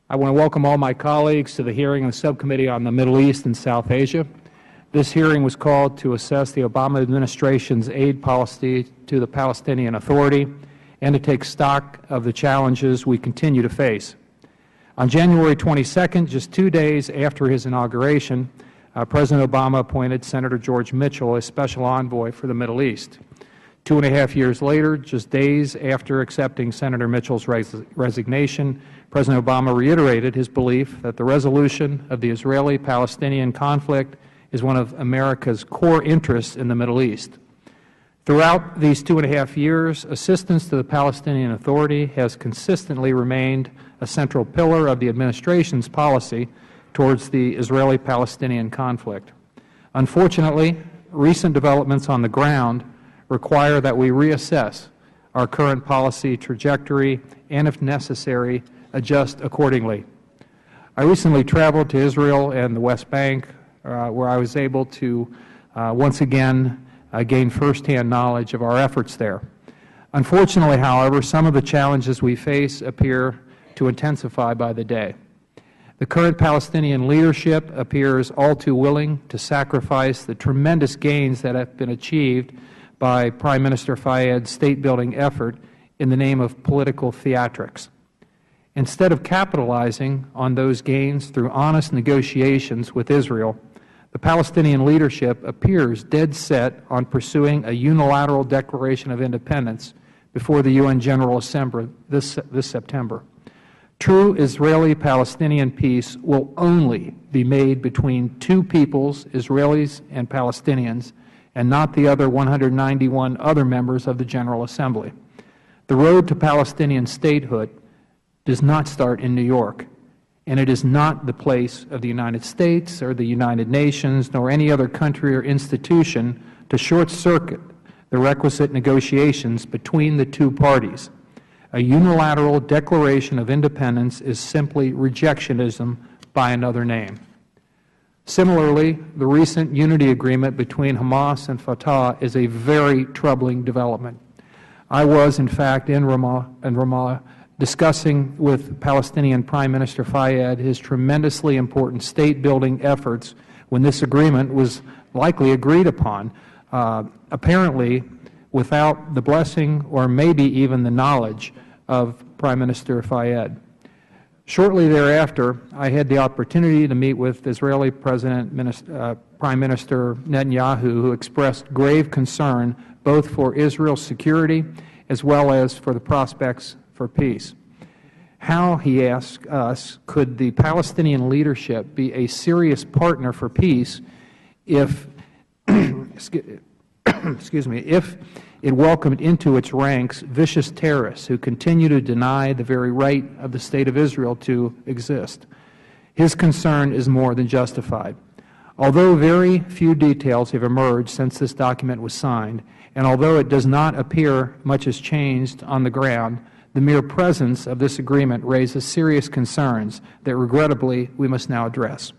I want to welcome all my colleagues to the hearing of the Subcommittee on the Middle East and South Asia. This hearing was called to assess the Obama administration's aid policy to the Palestinian Authority and to take stock of the challenges we continue to face. On January 22nd, just 2 days after his inauguration, President Obama appointed Senator George Mitchell as Special Envoy for the Middle East. 2.5 years later, just days after accepting Senator Mitchell's resignation, President Obama reiterated his belief that the resolution of the Israeli-Palestinian conflict is one of America's core interests in the Middle East. Throughout these 2.5 years, assistance to the Palestinian Authority has consistently remained a central pillar of the administration's policy towards the Israeli-Palestinian conflict. Unfortunately, recent developments on the ground require that we reassess our current policy trajectory and, if necessary, adjust accordingly. I recently traveled to Israel and the West Bank, where I was able to once again gain firsthand knowledge of our efforts there. Unfortunately, however, some of the challenges we face appear to intensify by the day. The current Palestinian leadership appears all too willing to sacrifice the tremendous gains that have been achieved by Prime Minister Fayyad's state-building effort in the name of political theatrics. Instead of capitalizing on those gains through honest negotiations with Israel, the Palestinian leadership appears dead set on pursuing a unilateral declaration of independence before the UN General Assembly this September. True Israeli-Palestinian peace will only be made between two peoples, Israelis and Palestinians, and not the other 191 other members of the General Assembly. The road to Palestinian statehood does not start in New York, and it is not the place of the United States or the United Nations nor any other country or institution to short-circuit the requisite negotiations between the two parties. A unilateral declaration of independence is simply rejectionism by another name. Similarly, the recent unity agreement between Hamas and Fatah is a very troubling development. I was, in fact, in Ramallah discussing with Palestinian Prime Minister Fayyad his tremendously important state-building efforts when this agreement was likely agreed upon, apparently without the blessing or maybe even the knowledge of Prime Minister Fayyad. Shortly thereafter, I had the opportunity to meet with Israeli Prime Minister Netanyahu, who expressed grave concern both for Israel's security as well as for the prospects for peace. How, he asked us, could the Palestinian leadership be a serious partner for peace if, excuse me, if it welcomed into its ranks vicious terrorists who continue to deny the very right of the State of Israel to exist? His concern is more than justified. Although very few details have emerged since this document was signed, and although it does not appear much has changed on the ground, the mere presence of this agreement raises serious concerns that, regrettably, we must now address.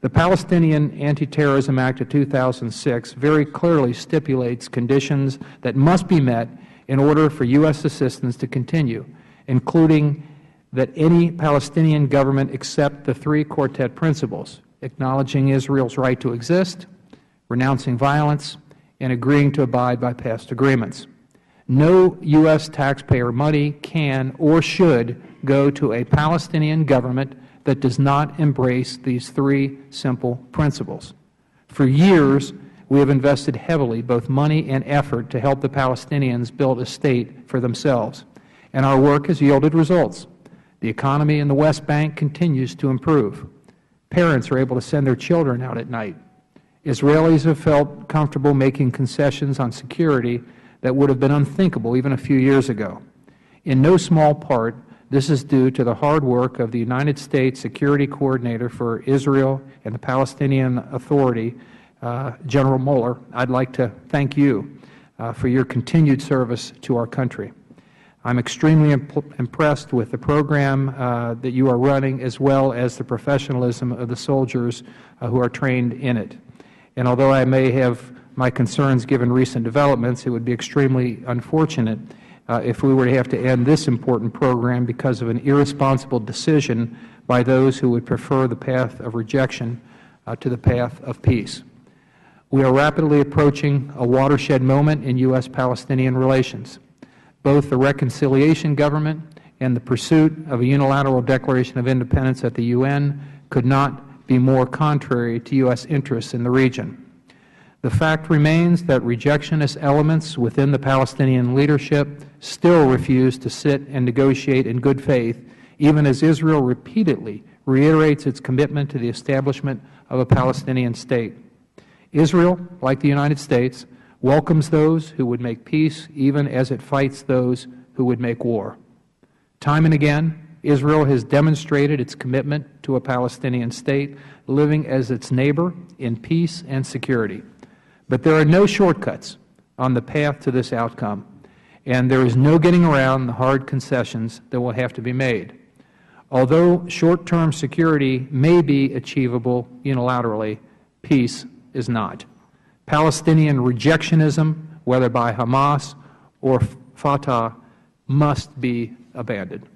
The Palestinian Anti-Terrorism Act of 2006 very clearly stipulates conditions that must be met in order for U.S. assistance to continue, including that any Palestinian government accept the three Quartet principles: acknowledging Israel's right to exist, renouncing violence, and agreeing to abide by past agreements. No U.S. taxpayer money can or should go to a Palestinian government that does not embrace these three simple principles. For years, we have invested heavily, both money and effort, to help the Palestinians build a state for themselves, and our work has yielded results. The economy in the West Bank continues to improve. Parents are able to send their children out at night. Israelis have felt comfortable making concessions on security that would have been unthinkable even a few years ago. In no small part, this is due to the hard work of the United States Security Coordinator for Israel and the Palestinian Authority, General Mueller. I'd like to thank you for your continued service to our country. I'm extremely impressed with the program that you are running, as well as the professionalism of the soldiers who are trained in it. And although I may have my concerns given recent developments, it would be extremely unfortunate if we were to have to end this important program because of an irresponsible decision by those who would prefer the path of rejection to the path of peace. We are rapidly approaching a watershed moment in U.S.-Palestinian relations. Both the reconciliation government and the pursuit of a unilateral declaration of independence at the UN could not be more contrary to U.S. interests in the region. The fact remains that rejectionist elements within the Palestinian leadership still refuse to sit and negotiate in good faith, even as Israel repeatedly reiterates its commitment to the establishment of a Palestinian state. Israel, like the United States, welcomes those who would make peace even as it fights those who would make war. Time and again, Israel has demonstrated its commitment to a Palestinian state, living as its neighbor in peace and security. But there are no shortcuts on the path to this outcome, and there is no getting around the hard concessions that will have to be made. Although short-term security may be achievable unilaterally, peace is not. Palestinian rejectionism, whether by Hamas or Fatah, must be abandoned.